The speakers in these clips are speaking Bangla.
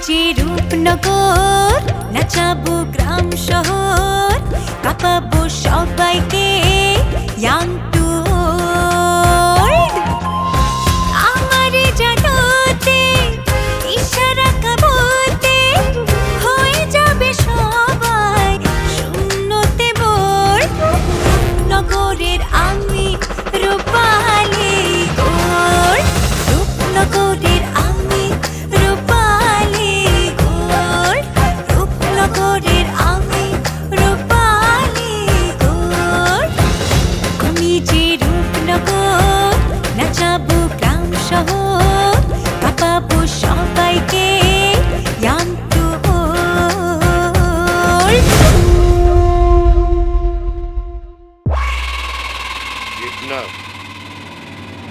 যে রূপনগর, নাচাবো গ্রাম শহর, কাঁপাবো সবাইকে ইয়াং টু ওল্ড। আমারে জানাতে ইশারা কাবতে হয়ে যাবে সবাই শূন্যতে বোর। নগরের আমি রূপালী গোর, রূপনগরের আমি রূপালী গোর, রূপনগরের আমি রূপালী গোর। আমি যে রূপনগর, নাচাবো গ্রাম শহর, কাঁপাবো সবাইকে ইয়াং টু ওল্ড। কিডন্যাপ?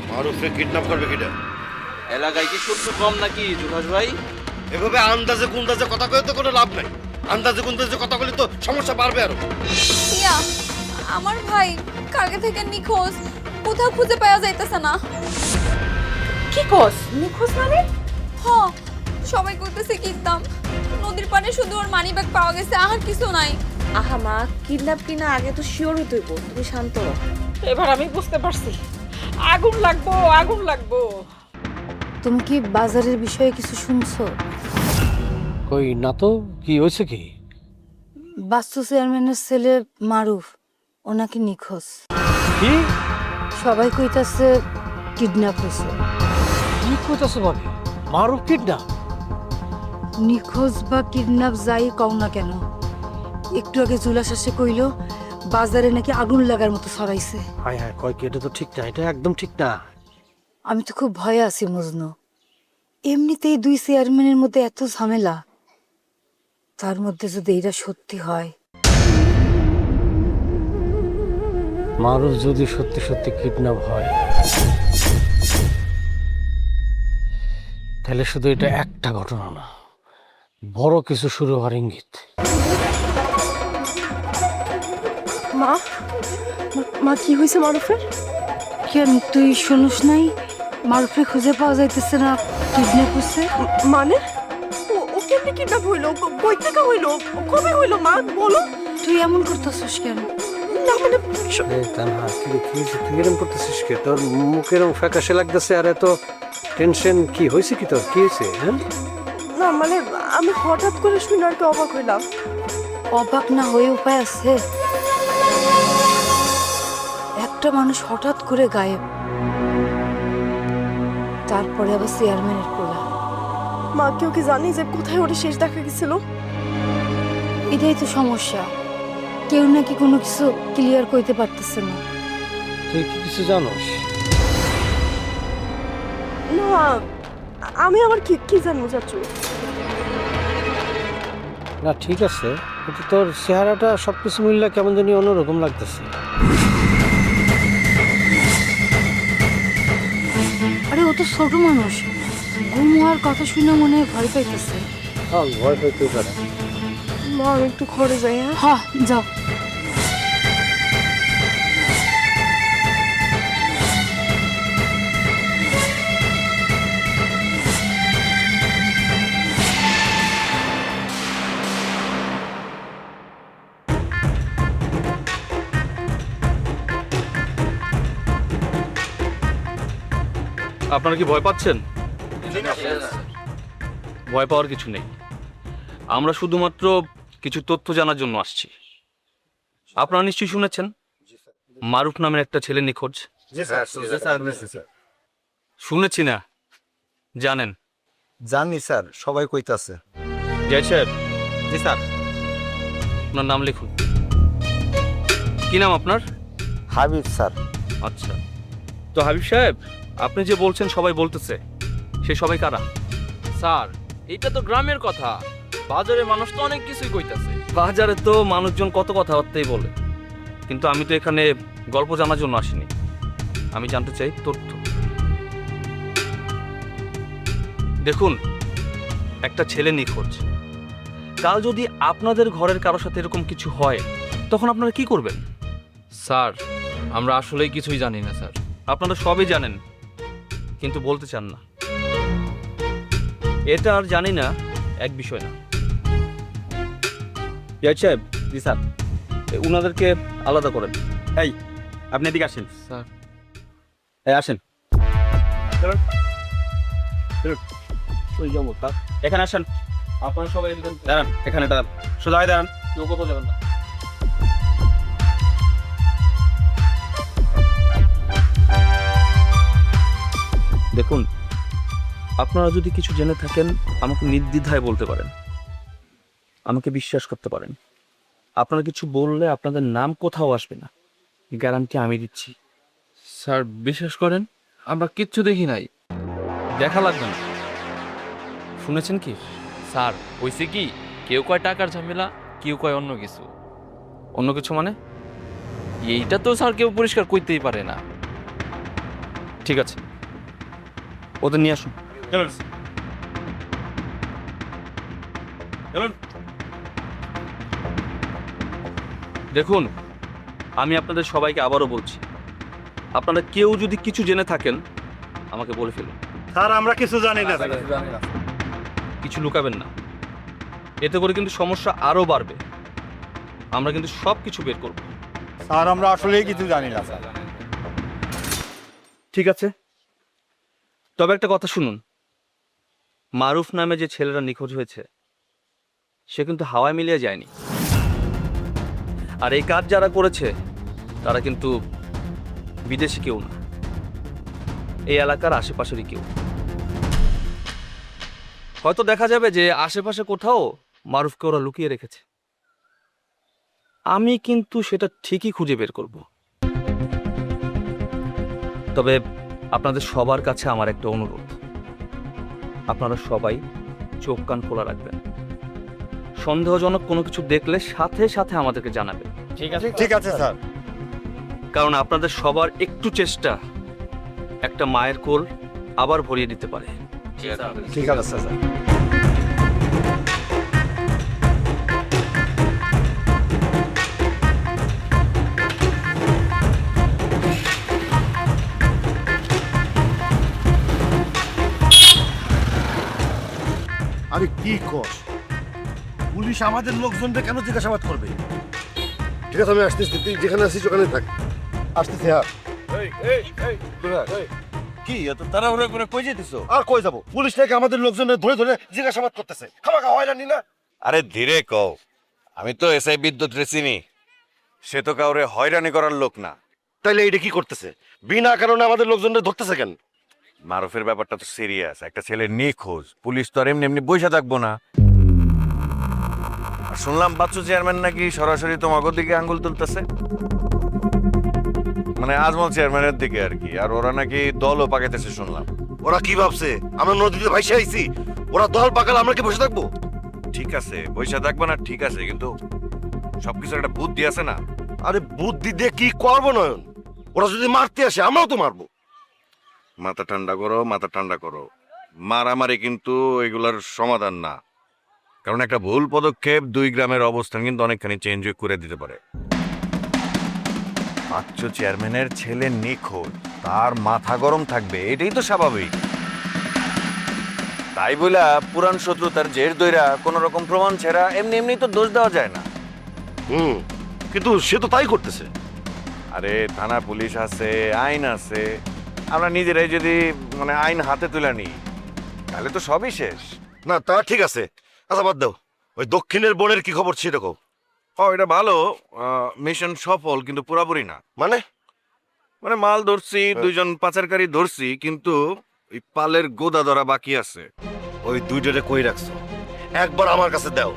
মারুফকে কিডন্যাপ করবে কিটা? এলাকায় কি সূত্র কম নাকি জুহাস ভাই? এভাবে আন্দাজে কুন্দাজে কথা কয়ে তো কোনো লাভ নাই। আন্দাজে কুন্দাজে কথা বলে তো সমস্যা বাড়বে আরো। ইয়া আমার ভাই কালকে থেকে নিখোঁজ, কোথাও খুঁজে পাওয়া যাইতেছে না। কি কস নিখোঁজ মানে? হ, সবাই কইতেছে কিনতাম নদীর পানে শুধু ওর মানি ব্যাগ পাওয়া গেছে, আর কিছু নাই। আহা মা, কিডন্যাপ কিনা আগে তো শিওর হইতেইব, তুমি শান্ত হও। এবার আমি বুঝতে পারছি আগুন লাগবো, আগুন লাগবো। তুমি কি বাজারের বিষয়ে কিছু শুনছো? কই না তো, কি হয়েছে কি? বাস্তু চেয়ারম্যানের ছেলে মারুফ, ওনাকে নিখোঁজ। কি সবাই কইতাছে কিডন্যাপ হয়েছে। কি কইতাছো ভাবি? মারুফ কিডন্যাপ? নিখোঁজ বা কিডন্যাপ যাই কও না কেন, একটু আগে জুলা শাসে কইলো বাজারে নাকি আগুন লাগার মতো ছড়াইছে। হায় হায়, কয় কি? এটা তো ঠিক না, এটা একদম ঠিক না। আমি তো খুব ভয়ে আছি মজনু। এমনিতেই দুই চেয়ারম্যানের মধ্যে এত ঝামেলা, তার মধ্যে যদি এটা সত্যি হয়। মারুফ যদি সত্যি সত্যি কিডন্যাপ হয়, তাহলে শুধু এটা একটা ঘটনা না, বড় কিছু শুরু হওয়ার ইঙ্গিত। মা মা কি হয়েছে মারুফের? কেন তুই শুনুস নাই মারুফে খুঁজে পাওয়া যাইতেছে না, কিডন্যাপ হচ্ছে? মানে ও কেমনে কিডন্যাপ হইলো? কই থেকে হইলো? কবে হইলো মা বলো। তুই এমন করতেছিস কেন? না মানে তানহা, কি হয়েছে? তুই এরকম করতেছিস কে? তোর মুখের রং ফ্যাকাশে লাগতেছে, আর এত টেনশন কি হয়েছে? কি তোর কি হয়েছে? হ্যাঁ, না মানে আমি হঠাৎ করে শুনে আর কি অবাক হইলাম। অবাক না হয়ে উপায় আছে? একটা মানুষ হঠাৎ করে গায়েব, তারপরে আবার চেয়ারম্যানের কোলা। মা কেউ কি জানি যে কোথায় ওর শেষ দেখা গেছিল? এটাই তো সমস্যা, কেউ নাকি কোনো কিছু ক্লিয়ার করতে পারতেছে না। তুই কি কিছু জানোস? না আমি আবার কি কি জানবো চাচু? না ঠিক আছে, কিন্তু তোর চেহারাটা সবকিছু মিললে কেমন জানি অন্যরকম লাগতেছে। আরে ও তো ছোট মানুষ, গুম হওয়ার কথা শুনে মনে হয় ভয় পাইতেছে। হ্যাঁ, ভয় পেতে পারে। মা আমি একটু ঘরে যাই। হ্যাঁ হ্যাঁ যাও। আপনারা কি ভয় পাচ্ছেন? ভয় পাওয়ার কিছু নেই, আমরা শুধুমাত্র কিছু তথ্য জানার জন্য আসছি। আপনারা নিশ্চয়ই শুনেছেন মারুফ নামের একটা ছেলে নিখোঁজ। শুনেছি না, জানেন? জানি স্যার, সবাই কইতাছে। জয় সাহেব, জি স্যার। আপনার নাম লিখুন। কি নাম আপনার? হাবিব স্যার। আচ্ছা, তো হাবিব সাহেব, আপনি যে বলছেন সবাই বলতেছে, সে সবাই কারা? স্যার এটা তো গ্রামের কথা, বাজারে মানুষ তো অনেক কিছুই কইতাছে। বাজারে তো মানুষজন কত কথাবার্তাই বলে, কিন্তু আমি তো এখানে গল্প জানার জন্য আসিনি, আমি জানতে চাই তথ্য। দেখুন, একটা ছেলে নিখোঁজ, কাল যদি আপনাদের ঘরের কারোর সাথে এরকম কিছু হয়, তখন আপনারা কি করবেন? স্যার আমরা আসলেই কিছুই জানি না স্যার। আপনারা সবই জানেন, কিন্তু বলতে চান না। এটা আর জানি না এক বিষয় না। ইয়ার সাহেব, জি স্যার। উনাদেরকে আলাদা করেন। এই আপনি এদিকে আসেন স্যার এই আসেন এখানে আসেন। আপনারা সবাই দাঁড়ান, এখানে দাঁড়ান, সোজা হয়ে দাঁড়ান। কেউ কোথাও যাবেন না। দেখুন, আপনারা যদি কিছু জেনে থাকেন আমাকে নির্দ্বিধায় বলতে পারেন, আমাকে বিশ্বাস করতে পারেন। আপনারা কিছু বললে আপনাদের নাম কোথাও আসবে না, গ্যারান্টি আমি দিচ্ছি। স্যার বিশ্বাস করেন আমরা কিচ্ছু দেখি নাই। দেখা লাগবে না। শুনেছেন কি? স্যার হইছে কি, কেউ কয় টাকার ঝামেলা, কেউ কয় অন্য কিছু। অন্য কিছু মানে? এইটা তো স্যার কেউ পরিষ্কার করতেই পারে না। ঠিক আছে, ওদের নিয়ে আসুন। দেখুন, আমি আপনাদের সবাইকে আবারও বলছি, আপনারা কেউ যদি কিছু জেনে থাকেন আমাকে বলে ফেলুন। স্যার আমরা কিছু জানি না। কিছু লুকাবেন না, এতে করে কিন্তু সমস্যা আরো বাড়বে। আমরা কিন্তু সব কিছু বের করব। স্যার আমরা আসলেই কিছু জানি না স্যার। ঠিক আছে, তবে একটা কথা শুনুন, মারুফ নামে যে ছেলেরা নিখোঁজ হয়েছে সে কিন্তু হাওয়ায় মিলিয়ে যায়নি। আর এই কাজ যারা করেছে তারা কিন্তু বিদেশি কেউ না, এই এলাকার আশেপাশেরই কেউ। হয়তো দেখা যাবে যে আশেপাশে কোথাও মারুফকে ওরা লুকিয়ে রেখেছে। আমি কিন্তু সেটা ঠিকই খুঁজে বের করব। তবে আপনাদের সবার কাছে আমার একটা অনুরোধ, আপনারা সবাই চোখ কান খোলা রাখবেন। সন্দেহজনক কোনো কিছু দেখলে সাথে সাথে আমাদেরকে জানাবেন। ঠিক আছে স্যার। কারণ আপনাদের সবার একটু চেষ্টা একটা মায়ের কোল আবার ভরিয়ে দিতে পারে। ঠিক আছে স্যার। আরে কি কস? পুলিশ আমাদের লোকজনদের কেন জিজ্ঞাসাবাদ করবে? ঠিক আছে, আমি আসতেছি, তুই যেখানে আছিস ওখানে থাক। আসতেছি। হ্যাঁ কি এত তাড়াহুড়া করে কই যেতেছো? আর কই যাবো? পুলিশ নাকি আমাদের লোকজনের ধরে ধরে জিজ্ঞাসাবাদ করতেছে। খামাখা হয়রানি না? আরে ধীরে কও, আমি তো এসআই বিদ্যুৎ চিনি, সে তো কাউরে হয়রানি করার লোক না। তাইলে এইটা কি করতেছে? বিনা কারণে আমাদের লোকজনদের ধরতেছে কেন? মারুফের ব্যাপারটা তো সিরিয়াস, একটা ছেলে নিখোঁজ, পুলিশ তো আর এমনি এমনি বইসা থাকবো না। আর শুনলাম বাচ্চু চেয়ারম্যান নাকি সরাসরি তোমাকে দিকে আঙ্গুল তুলতেছে, মানে আজমল চেয়ারম্যানের দিকে আর কি। আর ওরা নাকি দলও পাকাইতেছে শুনলাম। ওরা কি ভাবছে আমরা নদীতে ভাইসে আইছি? ওরা দল পাকালে আমরা কি বসে থাকবো? ঠিক আছে বইসা থাকবো না, ঠিক আছে, কিন্তু সবকিছু একটা বুদ্ধি আছে না? আরে বুদ্ধি দিয়ে কি করবো নয়ন? ওরা যদি মারতে আসে আমরাও তো মারবো। মাথা ঠান্ডা করো, মাথা ঠান্ডা করো। মারামারি কিন্তু এগুলার সমাধান না, কারণ একটা ভুল পদক্ষেপ দুই গ্রামের অবস্থান কিন্তু অনেকখানি চেঞ্জ করে দিতে পারে। বাচ্চু চেয়ারম্যানের ছেলে নিখোঁজ, তার মাথা গরম থাকবে, এটাই তো স্বাভাবিক। তাই বলা পুরান শত্রুতার জের দইরা কোন রকম প্রমাণ ছাড়া এমনি এমনি তো দোষ দেওয়া যায় না। কিন্তু সে তো তাই করতেছে। আরে থানা পুলিশ আছে, আইন আছে, আমরা নিজেরাই যদি মানে আইন হাতে তুলে নিই তাহলে তো সবই শেষ। না তা ঠিক আছে, আচ্ছা বাদ দাও, ওই দক্ষিণের বোনের কি খবর সেটা কও। এটা ভালো, মিশন সফল, কিন্তু পুরাপুরি না। মানে মানে মাল ধরছি, দুইজন পাচারকারী ধরছি, কিন্তু ওই পালের গোদা ধরা বাকি আছে। ওই দুইটারে কই রাখছো? একবার আমার কাছে দাও,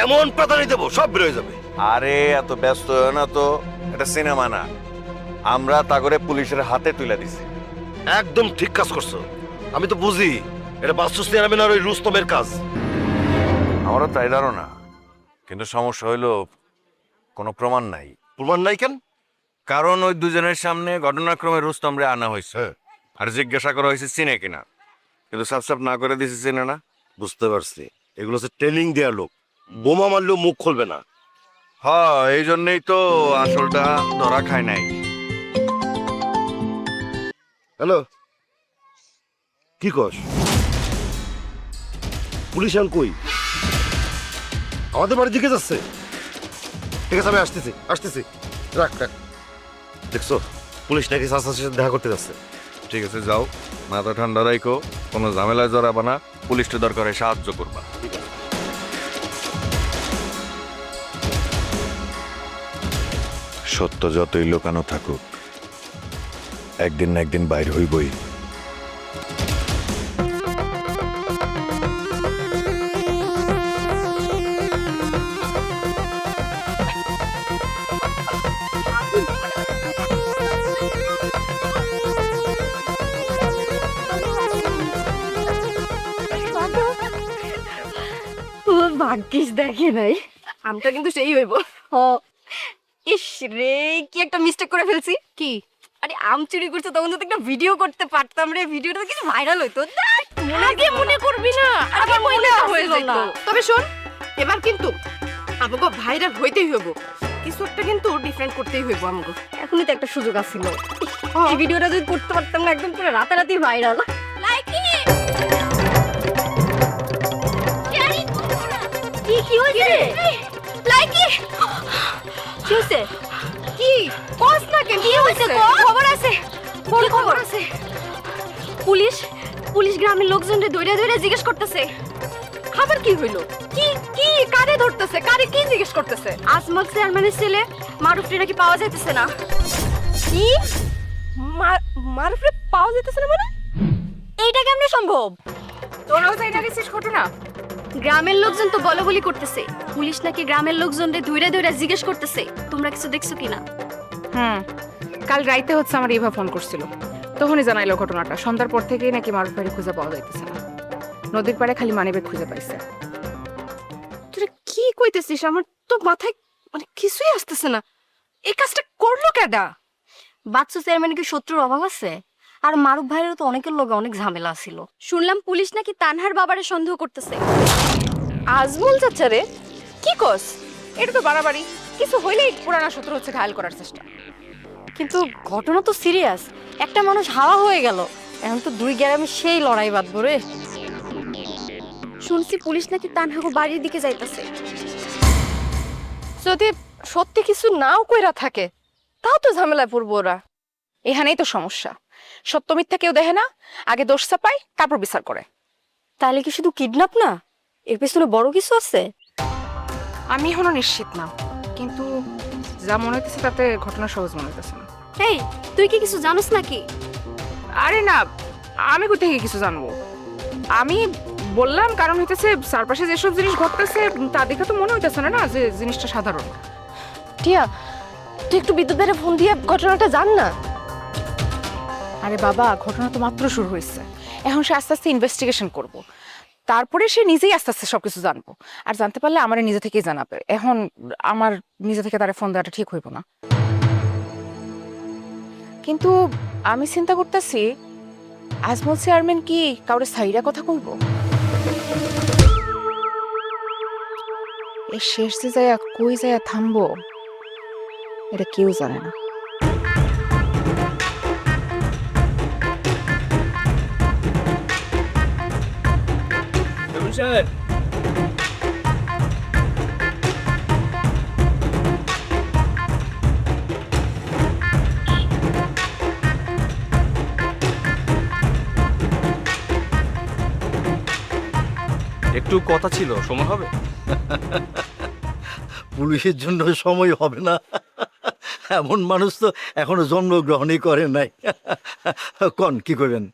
এমন পাতানি দেবো সব বের হয়ে যাবে। আরে এত ব্যস্ত হয় না তো, এটা সিনেমা না, আমরা তা করে পুলিশের হাতে তুলে দিছি। একদম ঠিক কাজ করছো, আমি তো বুঝি এটা বাচ্চু চেয়ারম্যান আর ওই রুস্তমের কাজ। আমারও তাই ধারণা, কিন্তু সমস্যা হইলো কোনো প্রমাণ নাই। প্রমাণ নাই কেন? কারণ ওই দুজনের সামনে ঘটনাক্রমে রুস্তমরে আনা হয়েছে, আর জিজ্ঞাসা করা হয়েছে চিনে কিনা, কিন্তু সাফ সাফ না করে দিছে চিনে না। বুঝতে পারছি, এগুলো হচ্ছে ট্রেনিং দেওয়ার লোক, বোমা মারলেও মুখ খুলবে না। হ্যাঁ, এই জন্যই তো আসলটা ধরা খায় নাই। হ্যালো, কি কস? পুলিশ আন কই? আমাদের বাড়ির দিকে যাচ্ছে। ঠিক আছে, আমি আসতেছি আসতেছি। রাখ রাখ। দেখছো, পুলিশ নাকি চাচার সাথে দেখা করতে যাচ্ছে। ঠিক আছে, যাও, মাথা ঠান্ডা রাখো, কোনো ঝামেলায় জড়াবা না, পুলিশটা দরকারে সাহায্য করবা। সত্য যতই লুকানো থাকুক, একদিন না একদিন বাইর হইবই। ভাগ্যিস দেখে নাই, আমটা কিন্তু সেই হইব। ইস রে, কি একটা মিস্টেক করে ফেলছি। কি? আরে আম চুরি করছে, তখন তো একটা ভিডিও করতে পারতাম রে, ভিডিওটা তো কিছু ভাইরাল হইতো। আগে মনে করবি না, আগে মনে হয়ে যেত। তবে শোন, এবার কিন্তু আমাকে ভাইরাল হইতেই হইব, কিছু একটা কিন্তু ডিফারেন্ট করতেই হইব আমাকে। এখনই তো একটা সুযোগ আছিল, এই ভিডিওটা যদি করতে পারতাম না, একদম পুরো রাতারাতি ভাইরাল। লাইকি কি হইছে? লাইকি কি হইছে? কি কস না কেন? কি হইছে? খবর আছে, বড় খবর আছে। পুলিশ গ্রামের লোকজনরে দৌড়ে দৌড়ে জিজ্ঞেস করতেছে। খবর কি হইলো? কি কি কারে ধরতেছে? কারে কি জিজ্ঞেস করতেছে? আজমল চেয়ারম্যানের ছেলে মারুফরে নাকি পাওয়া যাইতেছে না। কি? মারুফরে পাওয়া যাইতেছে না মানে? এইটা কেমনে সম্ভব? তোরাও তাই নাকি শেষ ঘটনা? গ্রামের লোকজন তো বলাবলি করতেছে, পুলিশ নাকি গ্রামের লোকজনরে দৌড়ে দৌড়ে জিজ্ঞেস করতেছে। তোমরা কিছু দেখছো কিনা? কাল রাইতে হচ্ছে আমার ইভা ফোন করছিল, তখনই জানাইলো ঘটনাটা। সন্ধ্যার পর থেকেই নাকি মারুফ ভাইরে খুঁজে পাওয়া যাইতেছে না। নদীর পাড়ে খালি মানিব্যাগ খুঁজে পাইছে। তুই কি কইতেছিস? আমার তো মাথায় মানে কিছুই আসতেছে না। এই কাজটা করলো কেডা? বাচ্চু চেয়ারম্যানের কি শত্রুর অভাব আছে? আর মারুফ ভাইয়েরও তো অনেকের লোকে অনেক ঝামেলা ছিল। শুনলাম পুলিশ নাকি তানহার বাবারে সন্দেহ করতেছে। আজমল চাচা রে? কি কস? এটা তো বাড়াবাড়ি, কিছু হইলেই পুরানা শত্রু হচ্ছে ঘায়াল করার চেষ্টা। কিন্তু ঘটনা তো সিরিয়াস, একটা মানুষ হাওয়া হয়ে গেল, এখন তো দুই গ্রামে সেই লড়াই বাঁধবো রে। শুনছি পুলিশ নাকি তানহাগো বাড়ির দিকে যাইতেছে। যদি সত্যি কিছু নাও কইরা থাকে, তাও তো ঝামেলায় পড়বো ওরা। এখানেই তো সমস্যা, সত্য মিথ্যা কেউ দেখে না, আগে দোষ চাপায় তারপর বিচার করে। তাহলে কি শুধু কিডন্যাপ না, এর পেছনে বড় কিছু আছে? আমি এখনো নিশ্চিত না, কিন্তু যা মনে হইতেছে তাতে ঘটনা সহজ মনে হইতেছে না। এই, তুই কি কিছু জানোস নাকি? আরে না, আমি কোথা থেকে কিছু জানবো? আমি বললাম কারণ হইতেছে চারপাশে যেসব জিনিস ঘটতেছে তা দেখে তো মনে হইতেছে না যে জিনিসটা সাধারণ। টিয়া, তুই একটু বিদ্যুৎ ফোন দিয়ে ঘটনাটা জান না। আরে বাবা, ঘটনা তো মাত্র শুরু হয়েছে, এখন সে আস্তে আস্তে ইনভেস্টিগেশন করব, তারপরে সে নিজেই আস্তে আস্তে সবকিছু জানবো, আর জানতে পারলে আমার নিজে থেকেই জানাবে। এখন আমার নিজে থেকে তারে ফোন দেওয়াটা ঠিক হইব না। কিন্তু আমি চিন্তা করতেছি, আজমল চেয়ারম্যান কি কাউরে সাইরা কথা কইব? এই শেষ যে যায়া কই যায়া থামবো এটা কেউ জানে না। একটু কথা ছিল, সময় হবে? পুলিশের জন্য সময় হবে না, এমন মানুষ তো এখনো জন্মগ্রহণই করে নাই। কোন কি করবেন?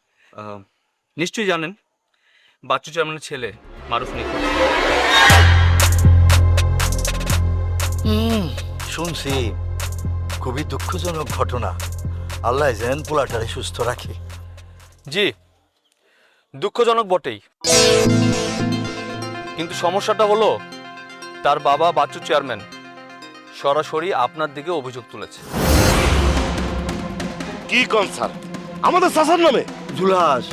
নিশ্চয়ই জানেন বাচ্চু চেয়ারম্যানের ছেলে মারুফ নিখোঁজ। শুনছি, খুবই দুঃখজনক ঘটনা। আল্লাহ যেন পোলাটারে সুস্থ রাখে। জি, দুঃখজনক বটেই, কিন্তু সমস্যাটা হলো তার বাবা বাচ্চু চেয়ারম্যান সরাসরি আপনার দিকে অভিযোগ তুলেছে। কি কোন স্যার, আমাদের চাচার নামে? জুলাস,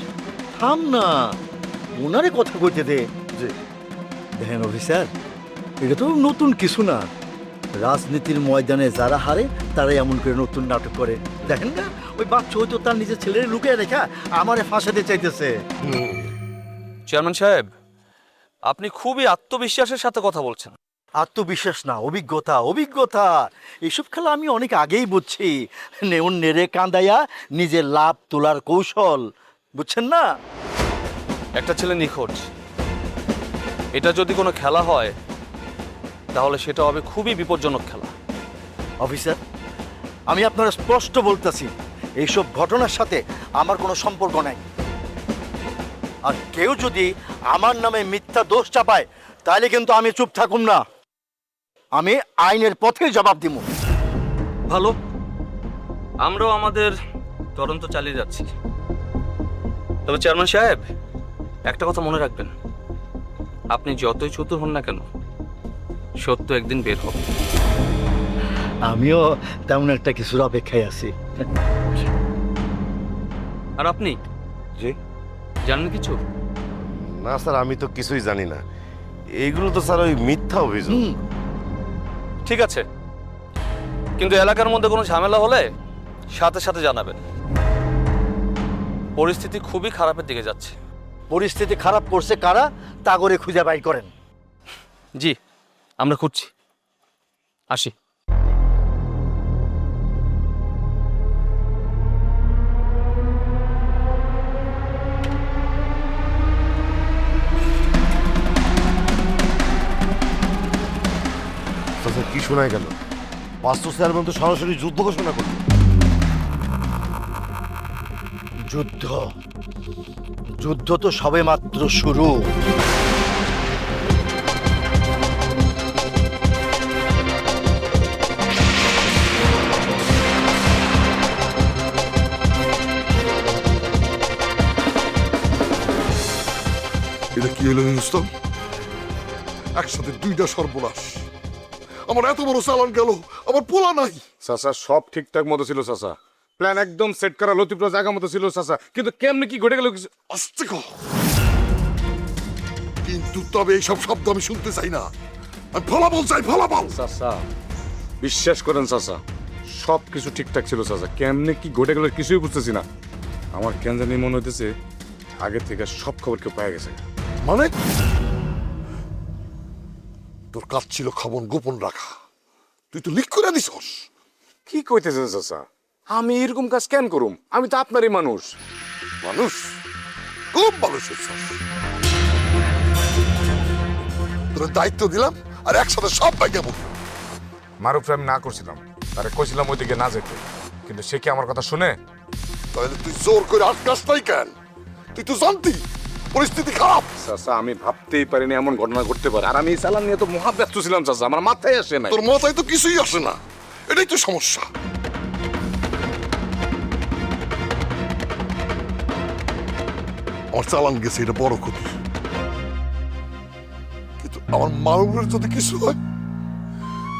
থাম না, ওনারে কথা কইতে দে। যে দেখেন অফিসার, এটা তো নতুন কিছু না। রাজনীতির ময়দানে যারা হারে তারাই এমন করে নতুন নাটক করে। দেখেন না, ওই বাচ্চা হয়তো তার নিজের ছেলের লুকিয়ে রেখা আমারে ফাঁসাতে চাইতেছে। চেয়ারম্যান সাহেব, আপনি খুবই আত্মবিশ্বাসের সাথে কথা বলছেন। আত্মবিশ্বাস না, অভিজ্ঞতা, অভিজ্ঞতা। এইসব খেলা আমি অনেক আগেই বুঝছি। নেউন নেড়ে কাঁদাইয়া নিজের লাভ তোলার কৌশল, বুঝছেন না? একটা ছেলে নিখোঁজ, এটা যদি কোনো খেলা হয় তাহলে সেটা হবে খুবই বিপজ্জনক খেলা। অফিসার, আমি আপনারা স্পষ্ট বলতেছি, এইসব ঘটনার সাথে আমার কোনো সম্পর্ক নাই। আর কেউ যদি আমার নামে মিথ্যা দোষ চাপায় তাহলে কিন্তু আমি চুপ থাকুম না, আমি আইনের পথে জবাব দিব। ভালো, আমরাও আমাদের তদন্ত চালিয়ে যাচ্ছি। তবে চেয়ারম্যান সাহেব, একটা কথা মনে রাখবেন, আপনি যতই চতুর হন না কেন, সত্য একদিন বের হবে। আমিও তেমন একটা কিছুর অপেক্ষায় আছি। আর আপনি জি? জানেন কিছু? না স্যার, আমি তো কিছুই জানি না। এইগুলো তো স্যার ওই মিথ্যা অভিযোগ। ঠিক আছে, কিন্তু এলাকার মধ্যে কোনো ঝামেলা হলে সাথে সাথে জানাবেন। পরিস্থিতি খুবই খারাপের দিকে যাচ্ছে। পরিস্থিতি খারাপ করছে কারা, তা করে খুঁজে বাই করেন। জি, আমরা খুঁজছি। আসি। স্যার, কি শোনায় গেল? বাস্তু চেয়ারম্যান তো সরাসরি যুদ্ধ ঘোষণা করল। যুদ্ধ? যুদ্ধ তো সবে মাত্র শুরু। এটা কি হলো হিন্দুস্তান? একসাথে দুইটা সর্বনাশ। আমার এত বড় চালান গেল, আমার পোলা নাই। চাচা, সব ঠিকঠাক মতো ছিল চাচা, প্ল্যান একদম সেট করা লতিফরা জায়গা মতো ছিল চাচা, কিন্তু কেমনে কি ঘটে গেল কিছু। আস্তে কর। কিন্তু তবে এইসব শব্দ আমি শুনতে চাই না। আমি ফলাফল চাই, ফলাফল। চাচা বিশ্বাস করেন চাচা, সব কিছু ঠিকঠাক ছিল চাচা, কেমনে কি ঘটে গেল কিছুই বুঝতেছি না। আমার কেন জানি মনে হইতেছে আগে থেকে সব খবর কেউ পাওয়া গেছে। মানে তোর কাজ ছিল খবর গোপন রাখা, তুই তো লিক করে দিছস। কি কইতেছেন চাচা? আমি এরকম কাজ কেন করুম? আমি তো আপনারই মানুষ। মানুষ? খুব মানুষ হচ্ছস। তোর দায়িত্ব দিলাম আর একসাথে সব বাইকে বলবো। মারুফ আমি না করছিলাম, তারে কইছিলাম ওইদিকে না যেতে, কিন্তু সে কি আমার কথা শুনে? তাহলে তুই জোর করে আটকাস নাই কেন? তুই তো জানতি পরিস্থিতি খারাপ। চাচা, আমি ভাবতেই পারিনি এমন ঘটনা ঘটতে পারে। আর আমি এই চালান নিয়ে তো মহাব্যস্ত ছিলাম চাচা, আমার মাথায় আসে না। তোর মাথায় তো কিছুই আসে না, এটাই তো সমস্যা। আমার চালান গেছে, এটা বড় ক্ষতি, কিন্তু আমার মারুফের যদি কিছু হয়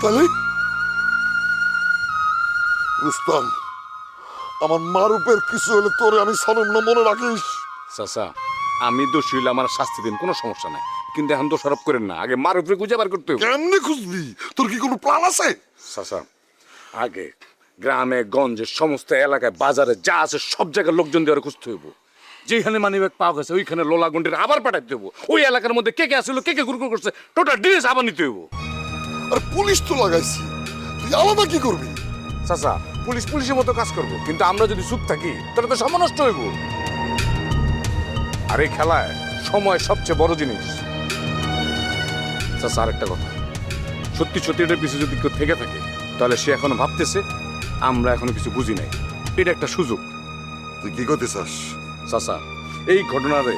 তাহলে রুস্তাম, আমার মারুফের কিছু হলে তোরে আমি সনম না, মনে রাখিস। চাচা, আমি দোষী হইলে আমার শাস্তি দিন, কোনো সমস্যা নাই, কিন্তু এখন দোষারোপ করেন না। আগে মারুফরে খুঁজে বার করতে হবে। কেমনে খুঁজবি? তোর কি কোনো প্ল্যান আছে? চাচা, আগে গ্রামে গঞ্জে সমস্ত এলাকায় বাজারে যা আছে সব জায়গায় লোকজন দিয়ে খুঁজতে হইব। যেখানে মানিব্যাগ পাওয়া গেছে ওইখানে লোলা গন্ডির আবার পাঠাইতে হইব। ওই এলাকার মধ্যে কে কে আসলো, কে কে গুরগুর করছে, টোটাল ডিটেলস আবার নিতে হইব। আর পুলিশ তো লাগাইছি, তুই আলাদা কি করবি? চাচা, পুলিশ পুলিশের মতো কাজ করবো, কিন্তু আমরা যদি চুপ থাকি তাহলে তো সময় নষ্ট হইব। আর এই খেলায় সময় সবচেয়ে বড় জিনিস। চাচা, আরেকটা কথা, সত্যি সত্যি এটার পিছনে যদি কেউ থেকে থাকে তাহলে সে এখনো ভাবতেছে আমরা এখনো কিছু বুঝি নাই। এটা একটা সুযোগ। তুই কি করতে চাস? চাচা, এই ঘটনারে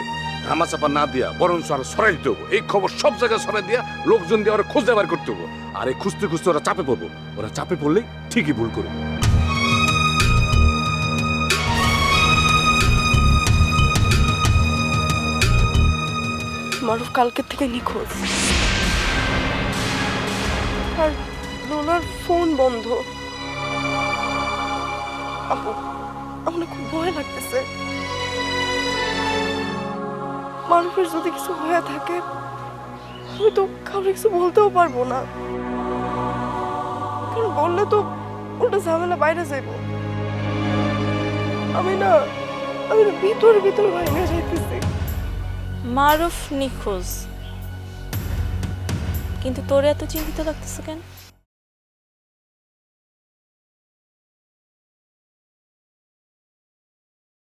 ধামাচাপা না দিয়া বরঞ্চ আরো ছড়াই দিতে হবো। এই খবর সব জায়গায় ছড়াই দিয়া লোকজন দিয়ে ওরা খুঁজতে বার করতে হবো। আর এই খুঁজতে খুঁজতে ওরা চাপে পড়বো। ওরা চাপে পড়লেই ঠিকই ভুল করবে। মারুফ কালকের থেকে নিখোঁজ, আর লোলার ফোন বন্ধ। আমার খুব ভয় লাগতেছে। মারুফের যদি কিছু হয়ে থাকে আমি তো কাউকে কিছু বলতেও পারবো না, কারণ বললে তো ওটা ঝামেলা বাইরে যাইব। আমি না ভিতরে ভিতরে ভেঙে যাইতেছি। মারুফ নিখোঁজ, কিন্তু তোরে এত চিন্তিত লাগতেছে কেন?